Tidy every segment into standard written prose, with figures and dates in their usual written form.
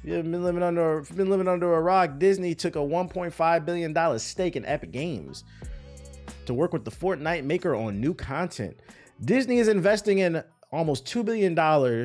You've been living under a rock. Disney took a $1.5 billion stake in Epic Games to work with the Fortnite maker on new content. Disney is investing in almost $2 billion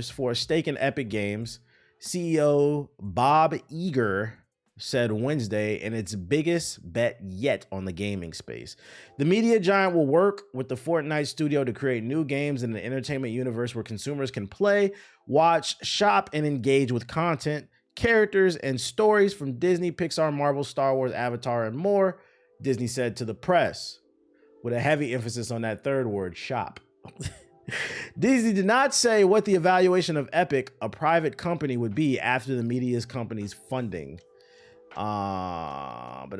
for a stake in Epic Games. CEO Bob Iger said Wednesday, and its biggest bet yet on the gaming space. The media giant will work with the Fortnite studio to create new games in an entertainment universe where consumers can play, watch, shop, and engage with content, characters, and stories from Disney, Pixar, Marvel, Star Wars, Avatar, and more, Disney said to the press, with a heavy emphasis on that third word, shop. Disney did not say what the evaluation of Epic, a private company, would be after the media's company's funding. In an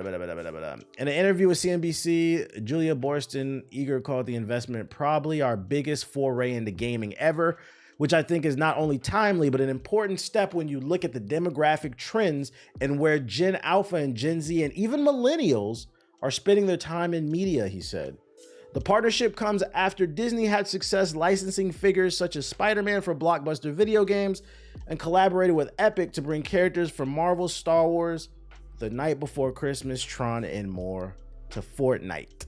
interview with CNBC, Julia Borston Eager called the investment probably our biggest foray into gaming ever, which I think is not only timely, but an important step when you look at the demographic trends and where Gen Alpha and Gen Z and even millennials are spending their time in media, he said. The partnership comes after Disney had success licensing figures such as Spider-Man for blockbuster video games and collaborated with Epic to bring characters from Marvel, Star Wars, The Night Before Christmas, Tron, and more to Fortnite.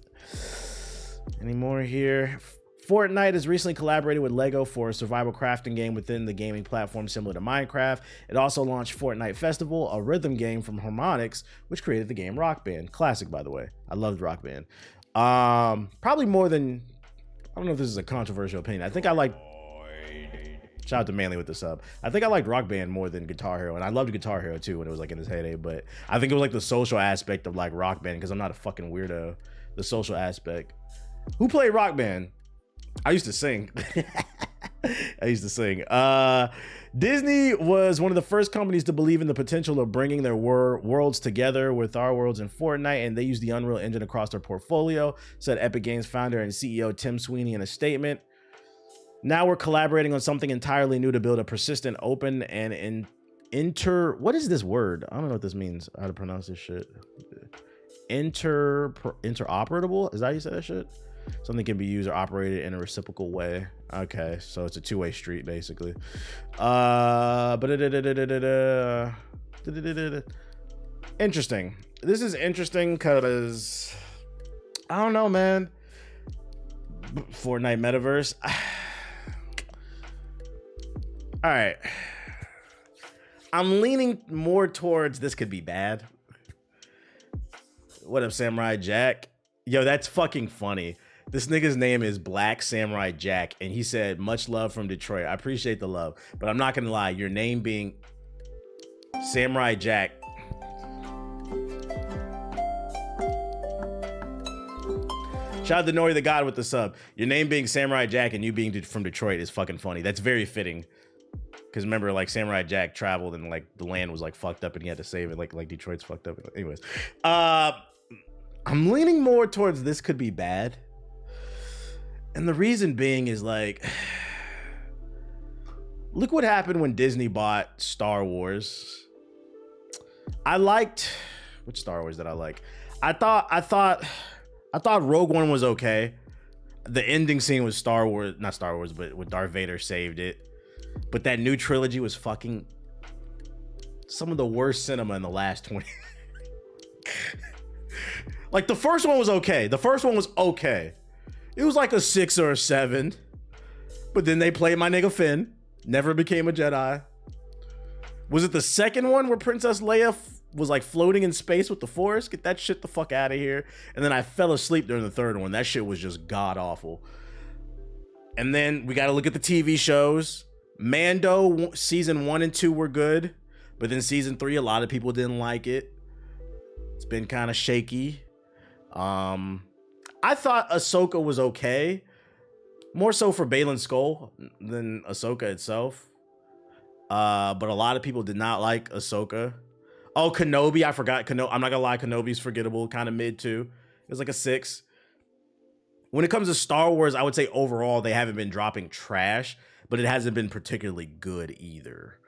Any more here? Fortnite has recently collaborated with LEGO for a survival crafting game within the gaming platform similar to Minecraft. It also launched Fortnite Festival, a rhythm game from Harmonix, which created the game Rock Band. Classic, by the way. I loved Rock Band. Probably more than, I don't know if this is a controversial opinion. I think I like, shout out to Manly with the sub. I think I liked Rock Band more than Guitar Hero, and I loved Guitar Hero too when it was like in its heyday, but I think it was like the social aspect of like Rock Band, because I'm not a fucking weirdo. The social aspect. Who played Rock Band? I used to sing. Disney was one of the first companies to believe in the potential of bringing their worlds together with our worlds in Fortnite, and they use the Unreal Engine across their portfolio, said Epic Games founder and CEO Tim Sweeney in a statement. Now we're collaborating on something entirely new to build a persistent, open, and what is this word? I don't know what this means, how to pronounce this shit. Interoperable? Is that how you say that shit? Something can be used or operated in a reciprocal way. Okay, so it's a two-way street, basically. Interesting. This is interesting because I don't know, man. Fortnite Metaverse. All right. I'm leaning more towards this could be bad. What up, Samurai Jack? Yo, that's fucking funny. This nigga's name is Black Samurai Jack, and he said, much love from Detroit. I appreciate the love, but I'm not gonna lie, your name being Samurai Jack. Shout out to Nori the God with the sub. Your name being Samurai Jack and you being from Detroit is fucking funny. That's very fitting. Because remember, like, Samurai Jack traveled and, like, the land was, like, fucked up and he had to save it. Like Detroit's fucked up. Anyways. I'm leaning more towards this could be bad. And the reason being is, like, look what happened when Disney bought Star Wars. I liked, which Star Wars did I like? I thought Rogue One was okay. The ending scene was not Star Wars, but with Darth Vader saved it. But that new trilogy was fucking some of the worst cinema in the last 20. Like, the first one was okay. It was like a 6 or a 7. But then they played my nigga Finn. Never became a Jedi. Was it the second one where Princess Leia was like floating in space with the Force? Get that shit the fuck out of here. And then I fell asleep during the third one. That shit was just god awful. And then we got to look at the TV shows. Mando season 1 and 2 were good. But then season 3, a lot of people didn't like it. It's been kind of shaky. I thought Ahsoka was okay. More so for Baylan Skoll than Ahsoka itself. But a lot of people did not like Ahsoka. Oh, Kenobi, I forgot. I'm not gonna lie, Kenobi's forgettable, kind of mid too. It was like a 6. When it comes to Star Wars, I would say overall they haven't been dropping trash, but it hasn't been particularly good either.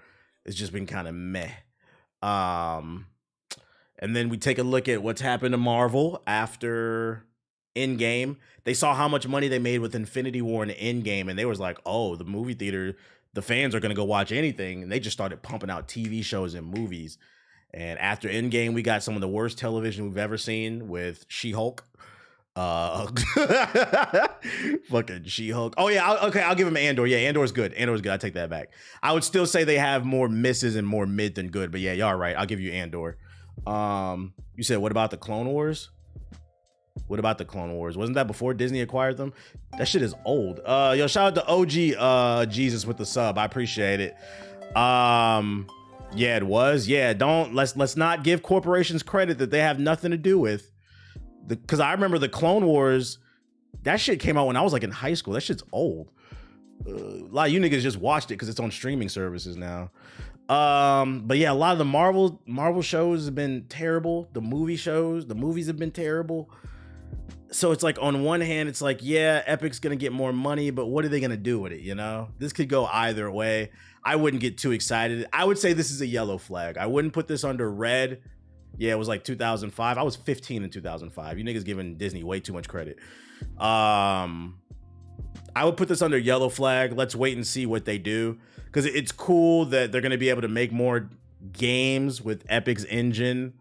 It's just been kind of meh. And then we take a look at what's happened to Marvel after Endgame. They saw how much money they made with Infinity War and Endgame, and they was like, oh, the movie theater the fans are going to go watch anything. And they just started pumping out TV shows and movies. And after Endgame, we got some of the worst television we've ever seen with She-Hulk. Fucking She-Hulk. Oh yeah, I'll give him Andor. Yeah, Andor's good. Andor's good. I take that back. I would still say they have more misses and more mid than good, but yeah, y'all right. I'll give you Andor. You said what about the Clone Wars? What about the Clone Wars? Wasn't that before Disney acquired them? That shit is old. Yo, shout out to OG Jesus with the sub. I appreciate it. Yeah, it was. Yeah, let's not give corporations credit that they have nothing to do with. Because I remember the Clone Wars, that shit came out when I was like in high school. That shit's old. A lot of you niggas just watched it because it's on streaming services now. But yeah, a lot of the Marvel shows have been terrible. The movies have been terrible. So it's like on one hand, it's like, yeah, Epic's gonna get more money, but what are they gonna do with it? You know, this could go either way. I wouldn't get too excited. I would say this is a yellow flag. I wouldn't put this under red. Yeah, it was like 2005. I was 15 in 2005. You niggas giving Disney way too much credit. I would put this under yellow flag. Let's wait and see what they do. Because it's cool that they're going to be able to make more games with Epic's engine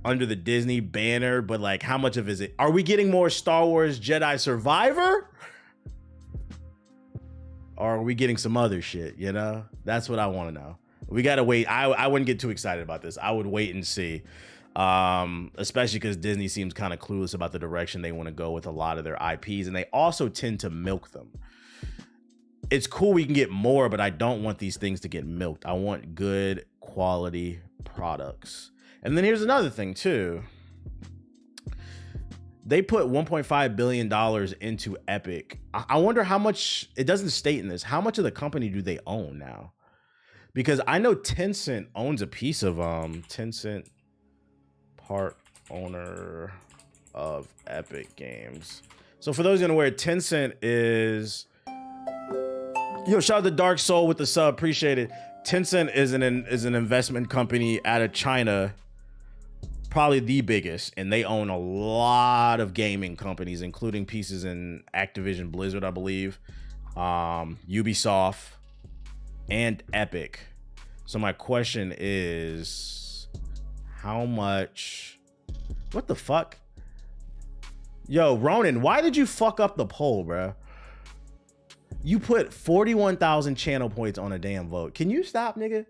under the Disney banner. But like, how much of is it? Are we getting more Star Wars Jedi Survivor? Or are we getting some other shit, you know? That's what I want to know. We gotta wait. I wouldn't get too excited about this. I would wait and see, especially because Disney seems kind of clueless about the direction they want to go with a lot of their IPs, and they also tend to milk them. It's cool we can get more, but I don't want these things to get milked. I want good quality products. And then here's another thing too. They put $1.5 billion into Epic. I wonder how much, it doesn't state in this, how much of the company do they own now? Because I know Tencent owns a piece of Tencent, part owner of Epic Games. So for those unaware, Tencent is, yo, shout out to Dark Soul with the sub, appreciate it. Tencent is an investment company out of China, probably the biggest, and they own a lot of gaming companies, including pieces in Activision Blizzard, I believe, Ubisoft, and Epic. So my question is, how much? What the fuck? Yo, Ronin, why did you fuck up the poll, bro? You put 41,000 channel points on a damn vote. Can you stop, nigga?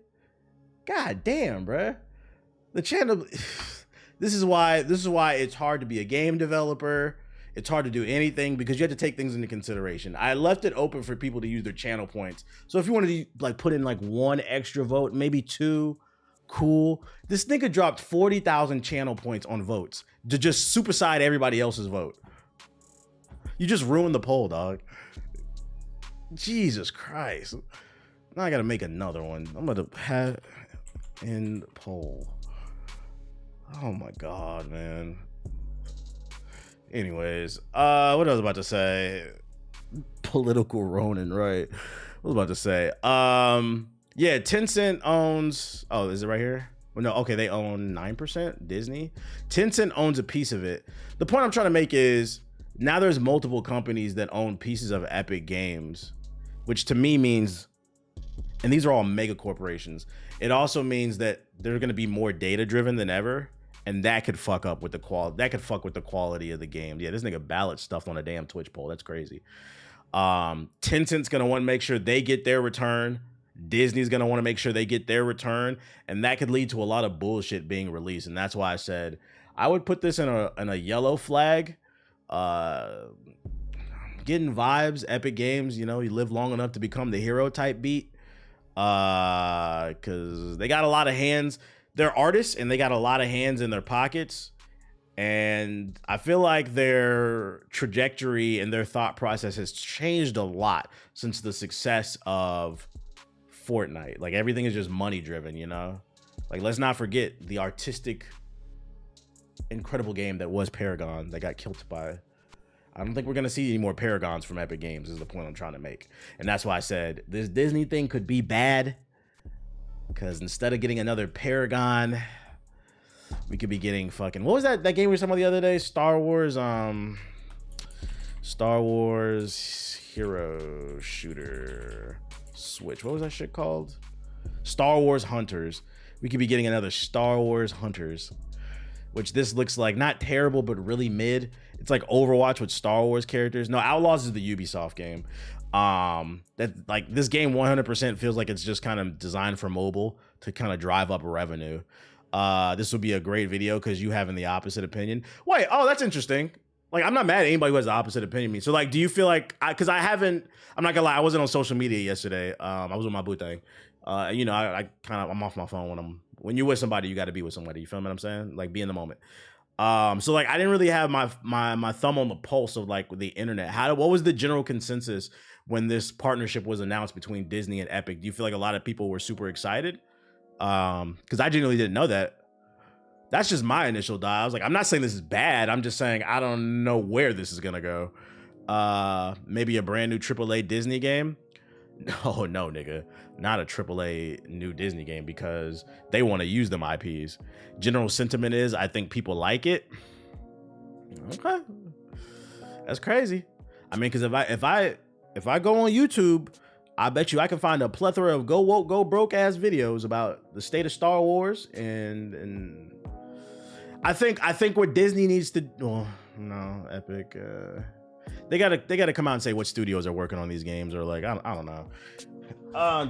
God damn, bro. The channel. This is why it's hard to be a game developer. It's hard to do anything because you have to take things into consideration. I left it open for people to use their channel points. So if you wanted to like put in like one extra vote, maybe two, cool. This nigga dropped 40,000 channel points on votes to just supersede everybody else's vote. You just ruined the poll, dog. Jesus Christ. Now I gotta make another one. I'm gonna have in poll. Oh my God, man. Anyways, what I was about to say, political Ronin, right? What was I about to say? Yeah, Tencent owns, oh, is it right here? Well, no, okay, they own 9%, Disney. Tencent owns a piece of it. The point I'm trying to make is, now there's multiple companies that own pieces of Epic Games, which to me means, and these are all mega corporations, it also means that they're gonna be more data driven than ever. And that could fuck up with the quality. That could fuck with the quality of the game. Yeah, this nigga ballot stuffed on a damn Twitch poll. That's crazy. Tencent's gonna want to make sure they get their return. Disney's gonna want to make sure they get their return, and that could lead to a lot of bullshit being released. And that's why I said I would put this in a yellow flag. Getting vibes, Epic Games. You know, you live long enough to become the hero type beat. Because they got a lot of hands. They're artists and they got a lot of hands in their pockets. And I feel like their trajectory and their thought process has changed a lot since the success of Fortnite. Like everything is just money driven, you know? Like let's not forget the artistic, incredible game that was Paragon that got killed by. I don't think we're gonna see any more Paragons from Epic Games is the point I'm trying to make. And that's why I said this Disney thing could be bad. Because instead of getting another Paragon, we could be getting fucking, what was that game we were talking about the other day? Star Wars Hero Shooter. Switch. What was that shit called? Star Wars Hunters. We could be getting another Star Wars Hunters, which this looks like not terrible, but really mid. It's like Overwatch with Star Wars characters. No, Outlaws is the Ubisoft game. That like this game 100% feels like it's just kind of designed for mobile to kind of drive up revenue. This would be a great video because you having the opposite opinion. Wait, oh, that's interesting. Like, I'm not mad at anybody who has the opposite opinion of me. So, like, do you feel like, because I'm not gonna lie, I wasn't on social media yesterday. I was with my boo thing. You know, I kind of, I'm off my phone when you're with somebody, you got to be with somebody. You feel what I'm saying? Like, be in the moment. So like, I didn't really have my thumb on the pulse of like the internet. What was the general consensus when this partnership was announced between Disney and Epic? Do you feel like a lot of people were super excited? Because I genuinely didn't know that. That's just my initial thought. I was like, I'm not saying this is bad. I'm just saying I don't know where this is gonna go. Maybe a brand new AAA Disney game. No, nigga, not a AAA new Disney game because they want to use them IPs. General sentiment is I think people like it. Okay, that's crazy. I mean, because if I go on YouTube, I bet you I can find a plethora of go woke, go broke ass videos about the state of Star Wars and I think what Disney needs to. Oh, no, Epic. They gotta come out and say what studios are working on these games, or like I don't know.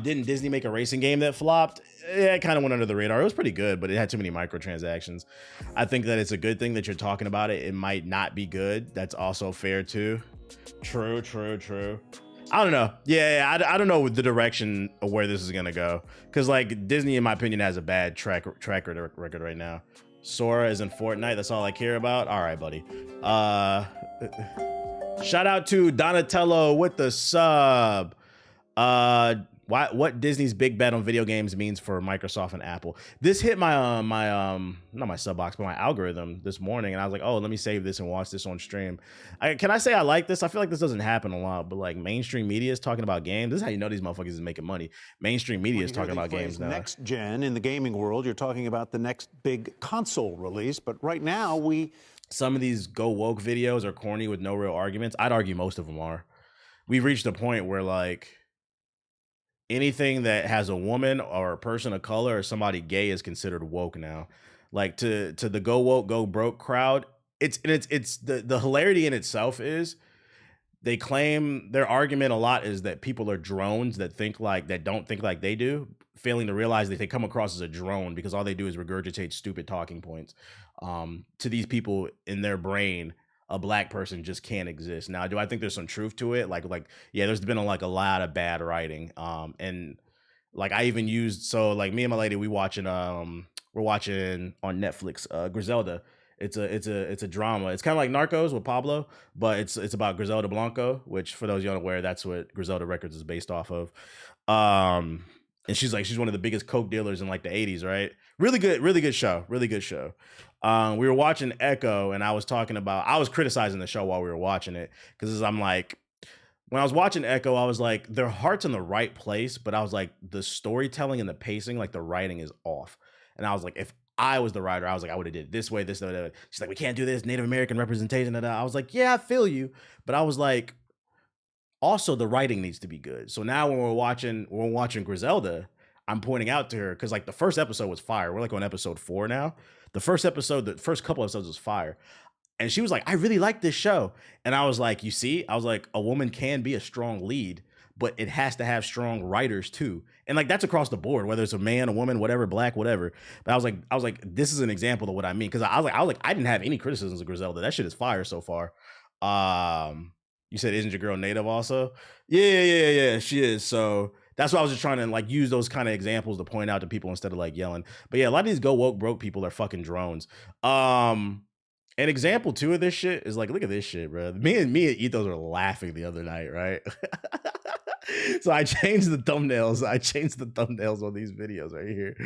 Didn't Disney make a racing game that flopped? Yeah, it kind of went under the radar. It was pretty good, but it had too many microtransactions. I think that it's a good thing that you're talking about it. It might not be good. That's also fair too. True. I don't know. Yeah, I don't know the direction of where this is gonna go. Cause like Disney, in my opinion, has a bad track record right now. Sora is in Fortnite. That's all I care about. All right, buddy. Shout out to Donatello with the sub. What Disney's big bet on video games means for Microsoft and Apple. This hit my not my sub box, but my algorithm this morning, and I was like, oh, let me save this and watch this on stream. Can I say I like this? I feel like this doesn't happen a lot, but like mainstream media is talking about games. This is how you know these motherfuckers is making money. Mainstream media is talking about games now. Next gen in the gaming world, you're talking about the next big console release, but right now some of these go woke videos are corny with no real arguments. I'd argue most of them are. We've reached a point where like anything that has a woman or a person of color or somebody gay is considered woke now. Like to the go woke, go broke crowd, it's the hilarity in itself is they claim their argument a lot is that people are drones that don't think like they do, failing to realize that they come across as a drone because all they do is regurgitate stupid talking points. To these people in their brain, a black person just can't exist. Now, do I think there's some truth to it? Like, yeah, there's been a lot of bad writing. And like I even used, like me and my lady, we're watching on Netflix, Griselda. It's a drama. It's kind of like Narcos with Pablo, but it's about Griselda Blanco, which for those you unaware, that's what Griselda Records is based off of. And she's one of the biggest coke dealers in like the 80s, right? Really good show. We were watching Echo, and I was criticizing the show while we were watching it because I'm like, when I was watching Echo, I was like, their heart's in the right place, but I was like, the storytelling and the pacing, like the writing is off. And I was like, if I was the writer, I was like, I would have did it this way, this. She's like, we can't do this, Native American representation. I was like, yeah, I feel you, but I was like, also the writing needs to be good. So now when we're watching Griselda, I'm pointing out to her because like the first episode was fire. We're like on episode 4 now. The first couple episodes was fire. And she was like, I really like this show. And I was like, you see, I was like, a woman can be a strong lead, but it has to have strong writers too. And like, that's across the board, whether it's a man, a woman, whatever, black, whatever. But I was like, this is an example of what I mean. Cause I was like, I didn't have any criticisms of Griselda. That shit is fire so far. You said, isn't your girl Native also? Yeah, she is. So that's why I was just trying to like use those kind of examples to point out to people instead of like yelling. But yeah, a lot of these go woke broke people are fucking drones. An example too of this shit is like, look at this shit, bro. Me and Ethos were laughing the other night, right? So I changed the thumbnails on these videos right here.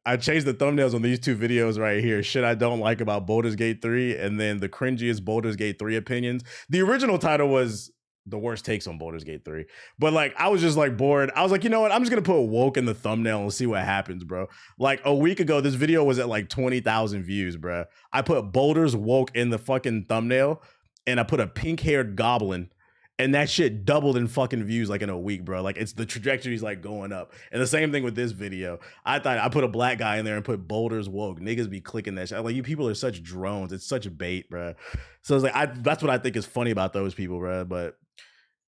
I changed the thumbnails on these two videos right here. Shit I don't like about Baldur's Gate 3, and then the cringiest Baldur's Gate 3 opinions. The original title was the worst takes on Baldur's Gate 3. But like, I was just like bored. I was like, you know what? I'm just going to put woke in the thumbnail and see what happens, bro. Like a week ago, this video was at like 20,000 views, bro. I put Boulders woke in the fucking thumbnail and I put a pink haired goblin And that shit doubled in fucking views like in a week, bro. Like it's the trajectory's like going up. And the same thing with this video. I thought I put a black guy in there and put boulders woke. Niggas be clicking that shit. I'm like, you people are such drones. It's such bait, bro. So it's like that's what I think is funny about those people, bro. But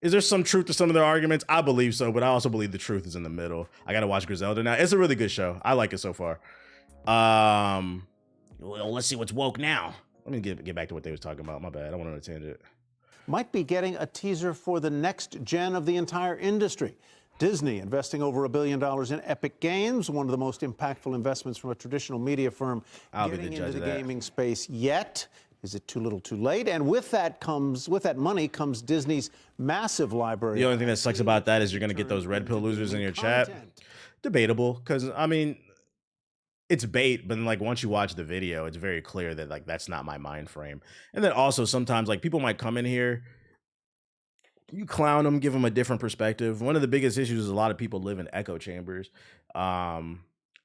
is there some truth to some of their arguments? I believe so, but I also believe the truth is in the middle. I gotta watch Griselda now. It's a really good show. I like it so far. Well, let's see what's woke now. Let me get back to what they was talking about. My bad. I went on a tangent. Might be getting a teaser for the next gen of the entire industry. Disney investing over $1 billion in Epic Games, one of the most impactful investments from a traditional media firm getting into the gaming space yet. Is it too little too late? And with that money comes Disney's massive library. The only thing that sucks about that is you're going to get those red pill losers in your chat. Debatable, because I mean, it's bait, but then, like, once you watch the video, it's very clear that like that's not my mind frame. And then also sometimes like people might come in here, you clown them, give them a different perspective. One of the biggest issues is a lot of people live in echo chambers. And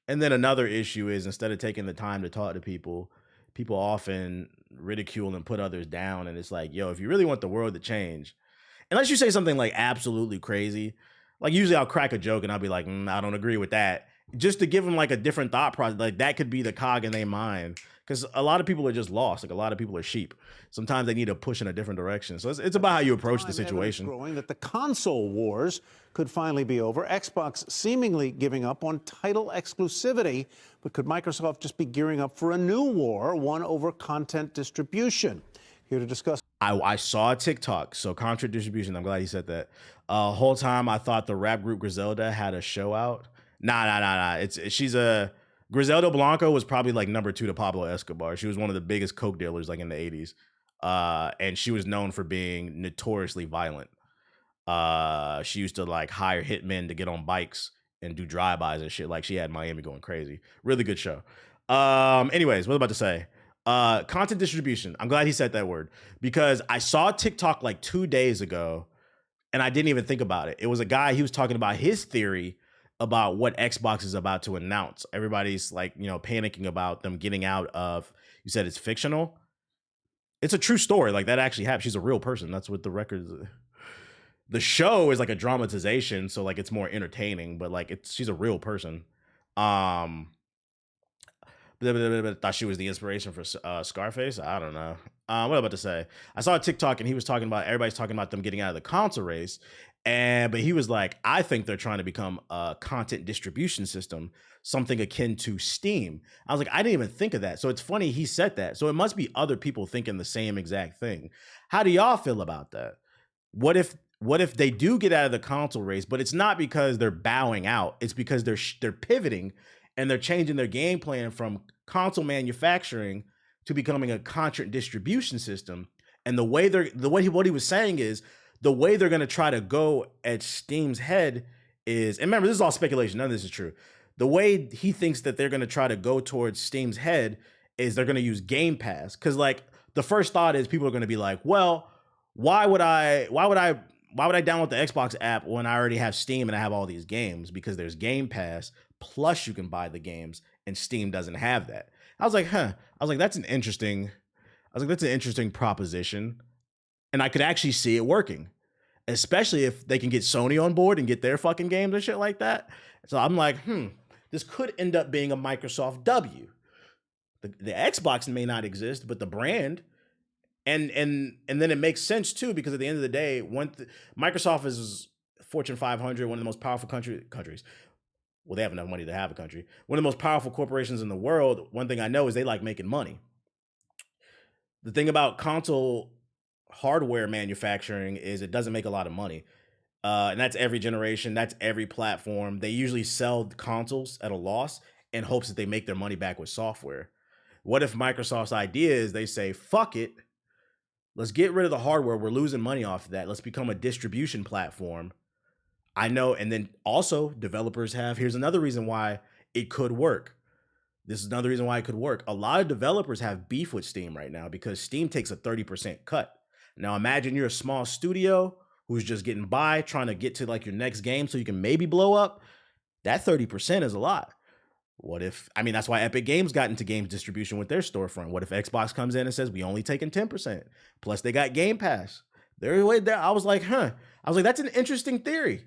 then another issue is instead of taking the time to talk to people, people often ridicule and put others down. And it's like, yo, if you really want the world to change, unless you say something like absolutely crazy, like usually I'll crack a joke and I'll be like, I don't agree with that. Just to give them like a different thought process, like that could be the cog in their mind. Because a lot of people are just lost. Like a lot of people are sheep. Sometimes they need a push in a different direction. So it's about how you approach the situation. Growing that the console wars could finally be over. Xbox seemingly giving up on title exclusivity. But could Microsoft just be gearing up for a new war, one over content distribution? Here to discuss. I saw a TikTok. So content distribution. I'm glad he said that. Whole time I thought the rap group Griselda had a show out. Nah. She's a Griselda Blanco was probably like number 2 to Pablo Escobar. She was one of the biggest coke dealers like in the 80s. And she was known for being notoriously violent. She used to like hire hitmen to get on bikes and do drive-bys and shit. Like she had Miami going crazy. Really good show. Anyways, what was I about to say? Content distribution. I'm glad he said that word because I saw TikTok like 2 days ago and I didn't even think about it. It was a guy, he was talking about his theory about what Xbox is about to announce. Everybody's like, panicking about them getting out of, you said it's fictional. It's a true story. Like that actually happened. She's a real person. That's what the records. The show is like a dramatization. So like, it's more entertaining, but like she's a real person. Thought she was the inspiration for Scarface. I don't know. What am I about to say? I saw a TikTok and he was talking about, everybody's talking about them getting out of the console race. But he was like, I think they're trying to become a content distribution system, something akin to Steam. I was like, I didn't even think of that. So it's funny he said that. So it must be other people thinking the same exact thing. How do y'all feel about that? What if they do get out of the console race, but it's not because they're bowing out. It's because they're pivoting and they're changing their game plan from console manufacturing to becoming a content distribution system. And what he was saying is, the way they're going to try to go at Steam's head is, and remember, this is all speculation. None of this is true. The way he thinks that they're going to try to go towards Steam's head is they're going to use Game Pass. Cause like the first thought is people are going to be like, well, why would I download the Xbox app when I already have Steam and I have all these games? Because there's Game Pass, plus you can buy the games and Steam doesn't have that. I was like, that's an interesting proposition. And I could actually see it working, especially if they can get Sony on board and get their fucking games and shit like that. So I'm like, this could end up being a Microsoft W. The Xbox may not exist, but the brand, and then it makes sense too, because at the end of the day, Microsoft is Fortune 500, one of the most powerful countries. Well, they have enough money to have a country. One of the most powerful corporations in the world. One thing I know is they like making money. The thing about console hardware manufacturing is it doesn't make a lot of money. And that's every generation. That's every platform. They usually sell consoles at a loss in hopes that they make their money back with software. What if Microsoft's idea is they say, fuck it. Let's get rid of the hardware. We're losing money off of that. Let's become a distribution platform. I know. And then also developers here's another reason why it could work. This is another reason why it could work. A lot of developers have beef with Steam right now because Steam takes a 30% cut. Now imagine you're a small studio who's just getting by, trying to get to like your next game so you can maybe blow up. That 30% is a lot. That's why Epic Games got into games distribution with their storefront. What if Xbox comes in and says, we only taking 10%? Plus they got Game Pass. They're way there. I was like, huh. I was like, that's an interesting theory.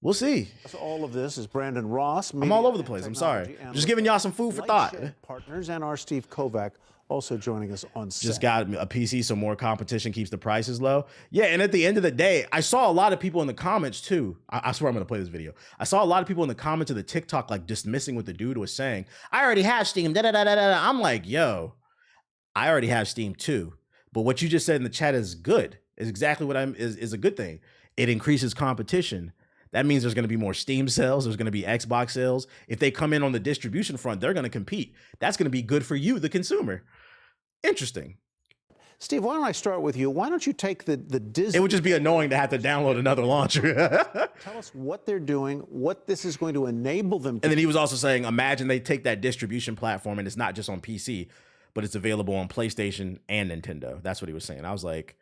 We'll see. All of this is Brandon Ross. I'm all over the place. I'm sorry. Just giving y'all some food for thought. Partners and our Steve Kovac also joining us on set. Just got a PC so more competition keeps the prices low. Yeah, and at the end of the day, I saw a lot of people in the comments too. I swear I'm going to play this video. I saw a lot of people in the comments of the TikTok like dismissing what the dude was saying. I already have Steam. I'm like, yo, I already have Steam too. But what you just said in the chat is good. Is exactly what is a good thing. It increases competition. That means there's going to be more Steam sales. There's going to be Xbox sales. If they come in on the distribution front, they're going to compete. That's going to be good for you, the consumer. Interesting. Steve, why don't I start with you? Why don't you take the Disney... It would just be annoying to have to download another launcher. Tell us what they're doing, what this is going to enable them to... And then he was also saying, imagine they take that distribution platform and it's not just on PC, but it's available on PlayStation and Nintendo. That's what he was saying. I was like,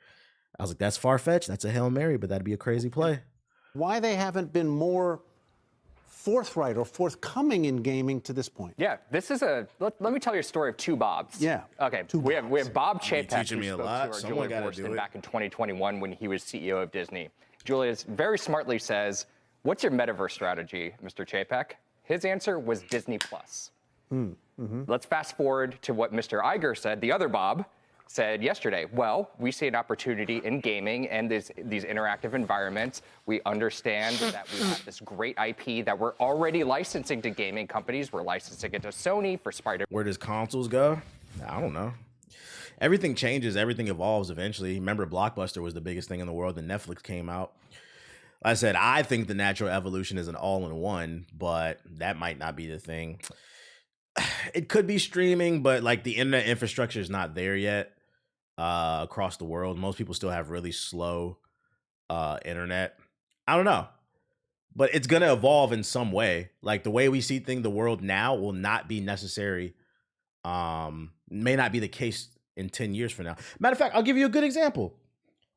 that's far-fetched. That's a Hail Mary, but that'd be a crazy play. Why they haven't been more forthright or forthcoming in gaming to this point? Yeah, this is let me tell you a story of two Bobs. Yeah. Okay, we have Bob Chapek, teaching me a lot. Someone got to do it. Back in 2021 when he was CEO of Disney. Julius very smartly says, what's your metaverse strategy, Mr. Chapek? His answer was Disney Plus. Let's fast forward to what Mr. Iger said, the other Bob, said yesterday. Well, we see an opportunity in gaming and these interactive environments. We understand that we have this great IP that we're already licensing to gaming companies. We're licensing it to Sony for Spider. Where does consoles go? I don't know. Everything changes. Everything evolves eventually. Remember, Blockbuster was the biggest thing in the world, and Netflix came out. Like I said, I think the natural evolution is an all-in-one, but that might not be the thing. It could be streaming, but like the internet infrastructure is not there yet. Across the world, most people still have really slow internet. I don't know, but it's gonna evolve in some way. Like the way we see the world now will not be necessary. May not be the case in 10 years from now. Matter of fact, I'll give you a good example.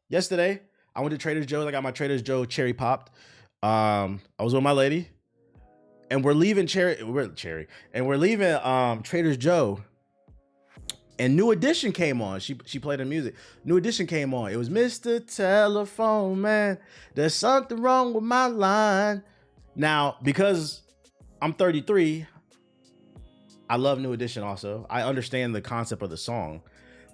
Yesterday, I went to Trader Joe's. I got my Trader Joe cherry popped. I was with my lady, and we're leaving Trader Joe. And New Edition came on. She played the music. New Edition came on. It was Mr. Telephone Man. There's something wrong with my line. Now, because I'm 33, I love New Edition also. I understand the concept of the song.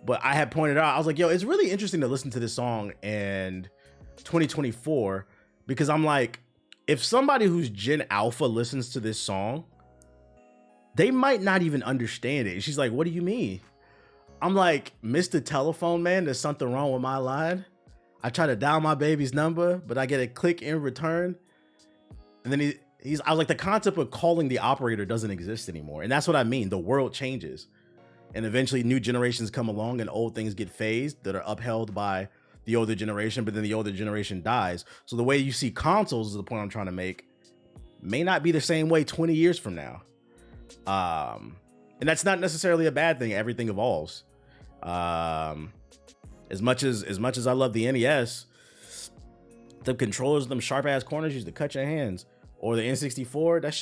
But I had pointed out, I was like, yo, it's really interesting to listen to this song in 2024. Because I'm like, if somebody who's Gen Alpha listens to this song, they might not even understand it. And she's like, what do you mean? I'm like, Mr. Telephone Man, there's something wrong with my line. I try to dial my baby's number, but I get a click in return. And then I was like, the concept of calling the operator doesn't exist anymore. And that's what I mean. The world changes. And eventually new generations come along and old things get phased that are upheld by the older generation, but then the older generation dies. So the way you see consoles is the point I'm trying to make, may not be the same way 20 years from now. And that's not necessarily a bad thing. Everything evolves. As much as I love the NES, the controllers, them sharp ass corners used to cut your hands, or the N64, that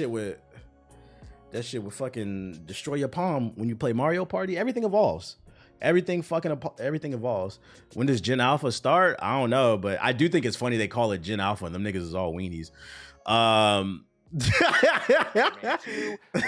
shit would fucking destroy your palm when you play Mario Party. Everything evolves. Everything evolves. When does Gen Alpha start? I don't know, but I do think it's funny they call it Gen Alpha and them niggas is all weenies. Which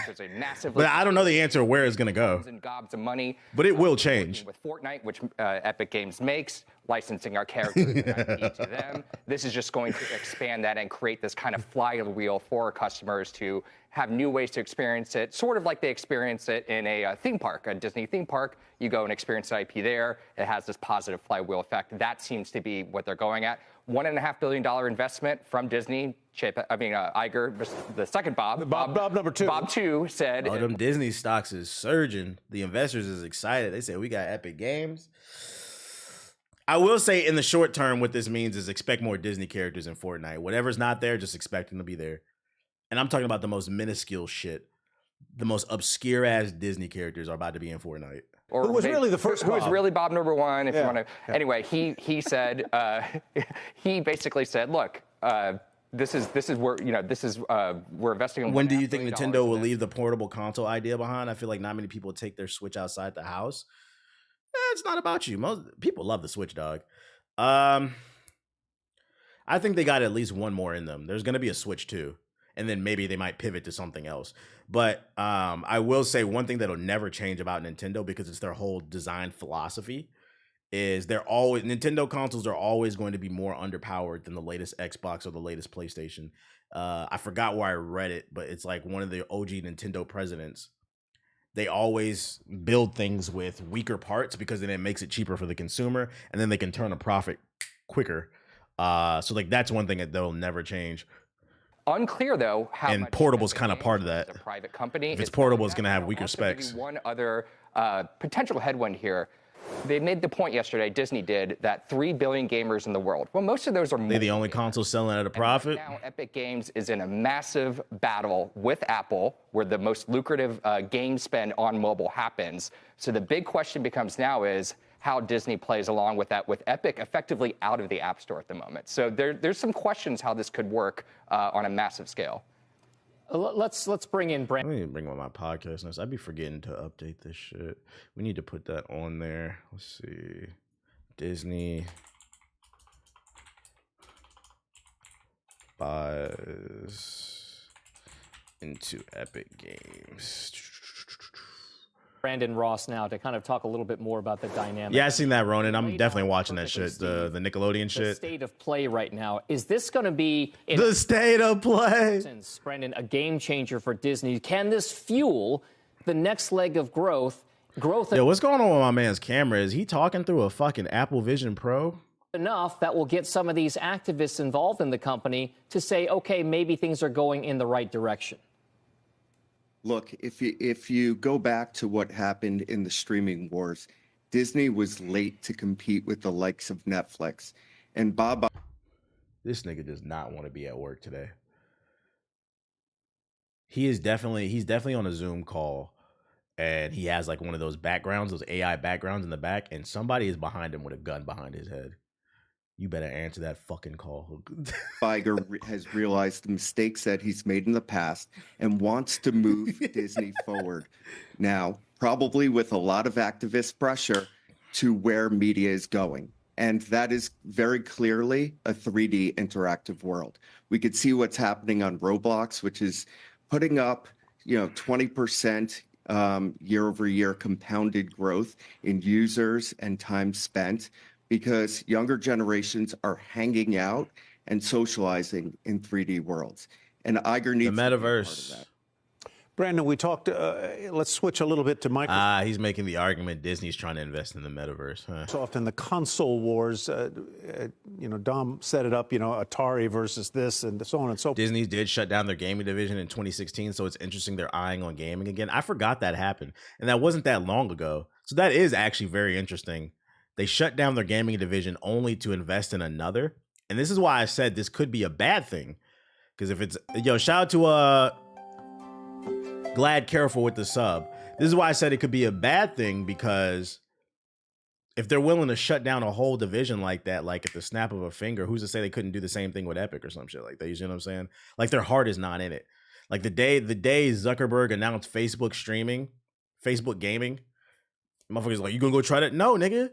is a massive, but I don't know the answer where it's gonna go. And gobs of money, but it will change with Fortnite, which Epic Games makes, licensing our characters and IP to them. This is just going to expand that and create this kind of flywheel for our customers to have new ways to experience it, sort of like they experience it in a theme park, a Disney theme park. You go and experience the IP there. It has this positive flywheel effect. That seems to be what they're going at. $1.5 billion investment from Disney. Iger, the second Bob. Bob number two. Bob 2 said. Oh, them Disney stocks is surging. The investors is excited. They said, we got Epic Games. I will say in the short term, what this means is expect more Disney characters in Fortnite. Whatever's not there, just expect them to be there. And I'm talking about the most minuscule shit. The most obscure ass Disney characters are about to be in Fortnite. Or who was really the first Who Bob? was really Bob number one, if you want to. Yeah. Anyway, he said, he basically said, look, this is where, we're investing in. When do you think Nintendo will leave the portable console idea behind? I feel like not many people take their Switch outside the house. it's not about you. Most people love the Switch, dog. I think they got at least one more in them. There's gonna be a Switch 2, and then maybe they might pivot to something else. But I will say one thing that'll never change about Nintendo, because it's their whole design philosophy, is Nintendo consoles are always going to be more underpowered than the latest Xbox or the latest PlayStation. I forgot where I read it, but it's like one of the OG Nintendo presidents. They always build things with weaker parts because then it makes it cheaper for the consumer, and then they can turn a profit quicker. So like that's one thing that they'll never change. Unclear though how and much portable's Epic kind of Games, part of that. A private company. If it's portable, it's going to have weaker Also, give you specs. One other potential headwind here. They made the point yesterday, Disney did, that 3 billion gamers in the world. Well, most of those are They're the only console selling at a profit. Right now, Epic Games is in a massive battle with Apple, where the most lucrative game spend on mobile happens. So the big question becomes now is how Disney plays along with that, with Epic effectively out of the App Store at the moment. So there's some questions how this could work on a massive scale. Let's bring in Brandon. I need to bring on my podcast notes. I'd be forgetting to update this shit. We need to put that on there. Let's see. Disney buys into Epic Games. Brandon Ross now to kind of talk a little bit more about the dynamic. Yeah, I seen that, Ronin. I'm definitely watching that shit. The Nickelodeon shit. The state of play right now. Is this going to be the state of play? Brandon, a game changer for Disney. Can this fuel the next leg of growth? Yo, what's going on with my man's camera? Is he talking through a fucking Apple Vision Pro? Enough that will get some of these activists involved in the company to say, okay, maybe things are going in the right direction. Look, if you go back to what happened in the streaming wars, Disney was late to compete with the likes of Netflix. And Bob, this nigga does not want to be at work today. He's definitely on a Zoom call, and he has like one of those backgrounds, those AI backgrounds in the back, and somebody is behind him with a gun behind his head. You better answer that fucking call. Iger has realized the mistakes that he's made in the past and wants to move Disney forward now, probably with a lot of activist pressure to where media is going. And that is very clearly a 3D interactive world. We could see what's happening on Roblox, which is putting up, 20% year-over-year compounded growth in users and time spent, because younger generations are hanging out and socializing in 3D worlds. And Iger needs the Metaverse. To be part of that. Brandon, we talked, let's switch a little bit to Microsoft. He's making the argument Disney's trying to invest in the Metaverse. Microsoft and the console wars, Dom set it up, Atari versus this and so on and so forth. Disney did shut down their gaming division in 2016, so it's interesting they're eyeing on gaming again. I forgot that happened, and that wasn't that long ago. So that is actually very interesting. They shut down their gaming division only to invest in another. And this is why I said this could be a bad thing. Because if it's, shout out to Glad Careful with the sub. This is why I said it could be a bad thing, because if they're willing to shut down a whole division like that, like at the snap of a finger, who's to say they couldn't do the same thing with Epic or some shit like that? You see what I'm saying? Like their heart is not in it. Like the day Zuckerberg announced Facebook streaming, Facebook gaming, motherfuckers like, you gonna go try that? No, nigga.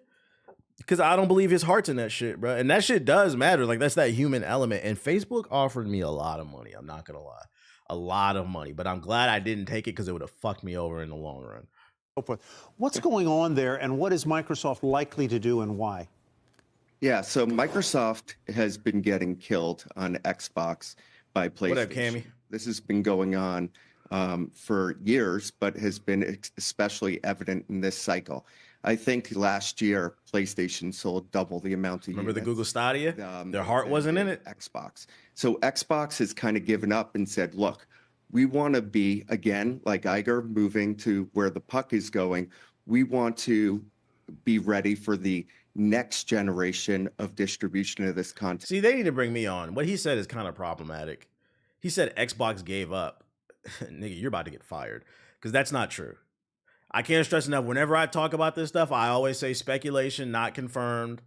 Because I don't believe his heart's in that shit, bro. And that shit does matter. Like, that's that human element. And Facebook offered me a lot of money. I'm not going to lie. A lot of money. But I'm glad I didn't take it, because it would have fucked me over in the long run. What's going on there, and what is Microsoft likely to do, and why? Yeah, so Microsoft has been getting killed on Xbox by PlayStation. What up, Cammy? This has been going on for years, but has been especially evident in this cycle. I think last year, PlayStation sold double the amount of Remember units. the Google Stadia? Their heart wasn't in it? Xbox. So Xbox has kind of given up and said, look, we want to be, again, like Iger, moving to where the puck is going. We want to be ready for the next generation of distribution of this content. See, they need to bring me on. What he said is kind of problematic. He said Xbox gave up. Nigga, you're about to get fired. Because that's not true. I can't stress enough, whenever I talk about this stuff, I always say speculation, not confirmed.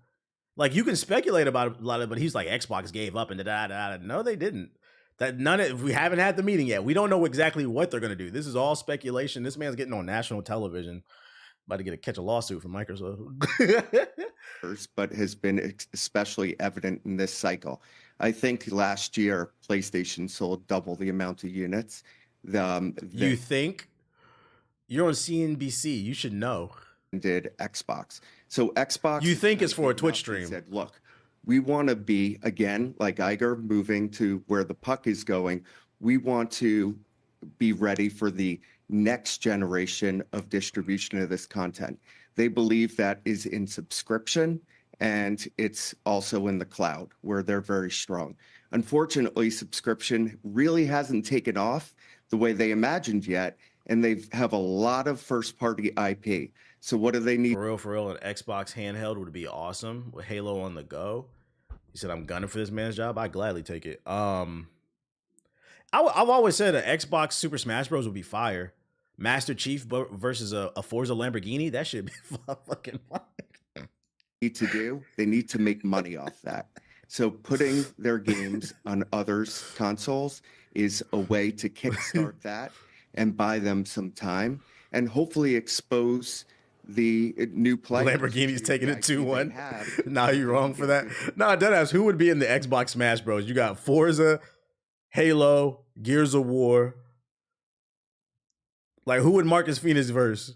Like, you can speculate about a lot of it, but he's like, Xbox gave up and da-da-da-da. No, they didn't. We haven't had the meeting yet. We don't know exactly what they're going to do. This is all speculation. This man's getting on national television. About to catch a lawsuit from Microsoft. But has been especially evident in this cycle. I think last year PlayStation sold double the amount of units. You think? You're on CNBC. You should know. Did Xbox. So Xbox. You think it's for a Twitch stream? Said, look, we want to be, again, like Iger, moving to where the puck is going. We want to be ready for the next generation of distribution of this content. They believe that is in subscription, and it's also in the cloud, where they're very strong. Unfortunately, subscription really hasn't taken off the way they imagined yet, and they have a lot of first-party IP. So what do they need? For real, an Xbox handheld would be awesome with Halo on the go. He said, I'm gunning for this man's job. I gladly take it. I've always said an Xbox Super Smash Bros. Would be fire. Master Chief versus a Forza Lamborghini. That should be fucking fire. They need to make money off that. So putting their games on others' consoles is a way to kickstart that and buy them some time and hopefully expose the new players. Lamborghini's taking it 2-1. Nah, you wrong for that. Nah, deadass, who would be in the Xbox Smash Bros? You got Forza, Halo, Gears of War. Like, who would Marcus Phoenix verse?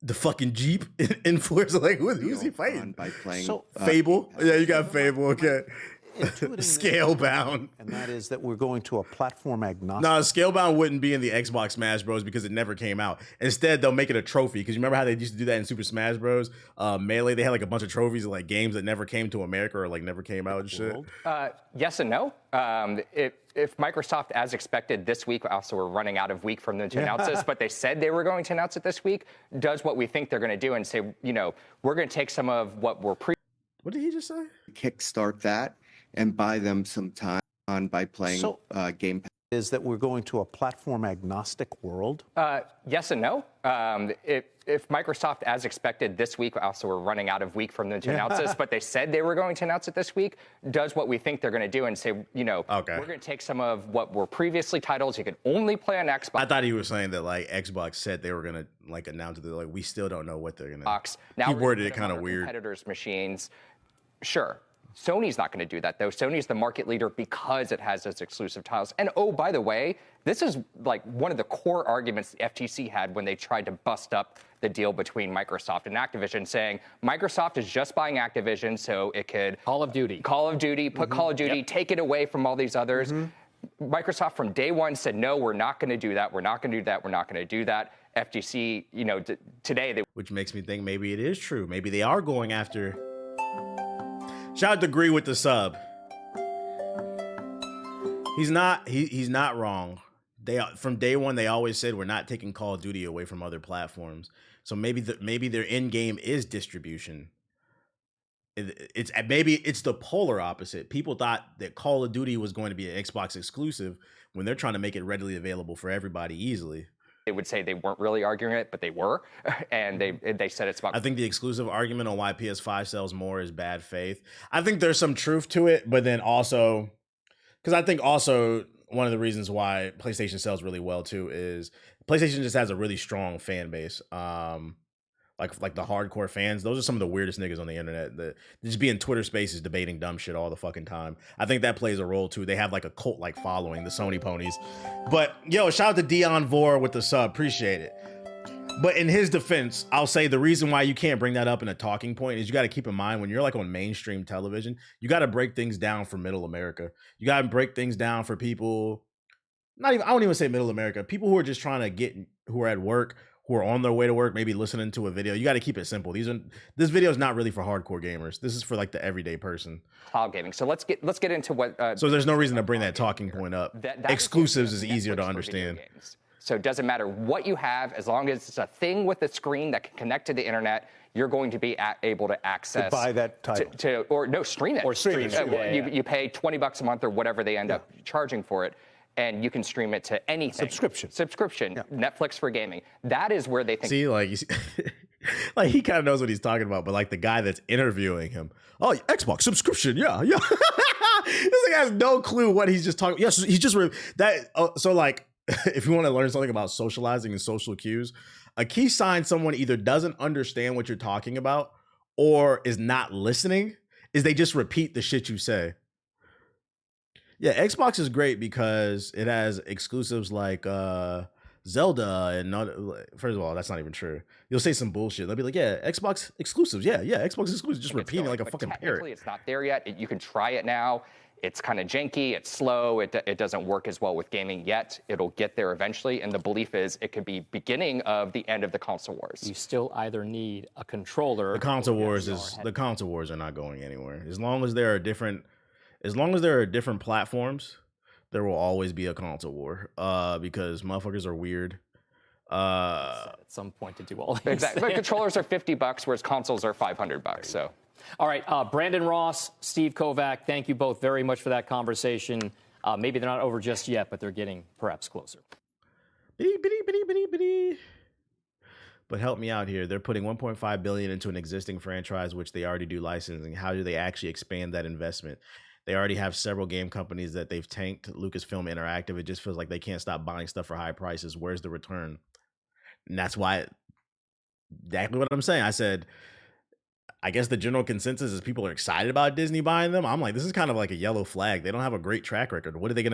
The fucking Jeep in Forza? Like, who's he fighting? By playing Fable? Yeah, you got Fable, okay. Scalebound. And that is that we're going to a platform agnostic. No, Scalebound wouldn't be in the Xbox Smash Bros. Because it never came out. Instead, they'll make it a trophy. Because you remember how they used to do that in Super Smash Bros? Melee, they had like a bunch of trophies of like games that never came to America or like never came out and shit. Yes and no. If Microsoft, as expected this week, also we're running out of week from them to announce this, but they said they were going to announce it this week, does what we think they're going to do and say, you know, we're going to take some of what we're What did he just say? Kickstart that and buy them some time by playing Game Pass. Is that we're going to a platform agnostic world? Yes and no. If Microsoft, as expected this week, also we're running out of week from them to announce this, but they said they were going to announce it this week, does what we think they're going to do and say, you know, we're going to take some of what were previously titles you could only play on Xbox. I thought he was saying that like Xbox said they were going to like announce it. Like, we still don't know what they're going to. Now he worded it kind of weird. Competitors' machines, sure. Sony's not going to do that, though. Sony's the market leader because it has those exclusive titles. And, oh, by the way, this is like one of the core arguments the FTC had when they tried to bust up the deal between Microsoft and Activision, saying Microsoft is just buying Activision so it could... Call of Duty, put Call of Duty, take it away from all these others. Microsoft from day one said, no, we're not going to do that. We're not going to do that. We're not going to do that. FTC, you know, today... they Which makes me think maybe it is true. Maybe they are going after... Shout out to Gree with the sub. He's not wrong. From day one they always said we're not taking Call of Duty away from other platforms. So maybe their end game is distribution. Maybe it's the polar opposite. People thought that Call of Duty was going to be an Xbox exclusive when they're trying to make it readily available for everybody easily. They would say they weren't really arguing it, but they were, and they said it's about. I think the exclusive argument on why PS5 sells more is bad faith. I think there's some truth to it, but then also, because I think also one of the reasons why PlayStation sells really well too is PlayStation just has a really strong fan base. Like the hardcore fans, those are some of the weirdest niggas on the internet that just be in Twitter spaces debating dumb shit all the fucking time. I think that plays a role too. They have like a cult like following, the Sony ponies. But yo, shout out to Dion Vor with the sub, appreciate it. But in his defense, I'll say the reason why you can't bring that up in a talking point is you got to keep in mind when you're like on mainstream television, you got to break things down for middle America. You got to break things down for people, I don't even say middle America, people who are just trying to who are at work, who are on their way to work, maybe listening to a video. You got to keep it simple. This video is not really for hardcore gamers. This is for like the everyday person. Cloud gaming. So let's get into what. So there's no reason to bring that talking point up. That Exclusives is easier to understand. So it doesn't matter what you have, as long as it's a thing with a screen that can connect to the internet, you're going to be able to access. To buy that title. Stream it. Or stream it. You pay $20 a month or whatever they end up charging for it. And you can stream it to anything. Subscription. Yeah. Netflix for gaming. That is where they think. See, like, like he kind of knows what he's talking about, but like the guy that's interviewing him, oh, Xbox subscription, yeah. This guy has no clue what he's just talking. Yes, he's just that. So like if you want to learn something about socializing and social cues, a key sign someone either doesn't understand what you're talking about or is not listening is they just repeat the shit you say. Yeah, Xbox is great because it has exclusives like Zelda and not. First of all, that's not even true. You'll say some bullshit. They'll be like, "Yeah, Xbox exclusives. Yeah, Xbox exclusives." Just repeating like a fucking parrot. It's not there yet. You can try it now. It's kind of janky. It's slow. It doesn't work as well with gaming yet. It'll get there eventually. And the belief is it could be beginning of the end of the console wars. You still either need a controller. The console wars are not going anywhere. As long as there are different platforms, there will always be a console war. Because motherfuckers are weird. At some point to do all these exactly. But controllers are $50, whereas consoles are $500. So. All right, Brandon Ross, Steve Kovac, thank you both very much for that conversation. Maybe they're not over just yet, but they're getting perhaps closer. But help me out here. They're putting $1.5 billion into an existing franchise, which they already do licensing. How do they actually expand that investment? They already have several game companies that they've tanked. Lucasfilm Interactive. It just feels like they can't stop buying stuff for high prices. Where's the return? And that's why, exactly what I'm saying. I said, I guess the general consensus is people are excited about Disney buying them. I'm like, this is kind of like a yellow flag. They don't have a great track record. What are they going to do?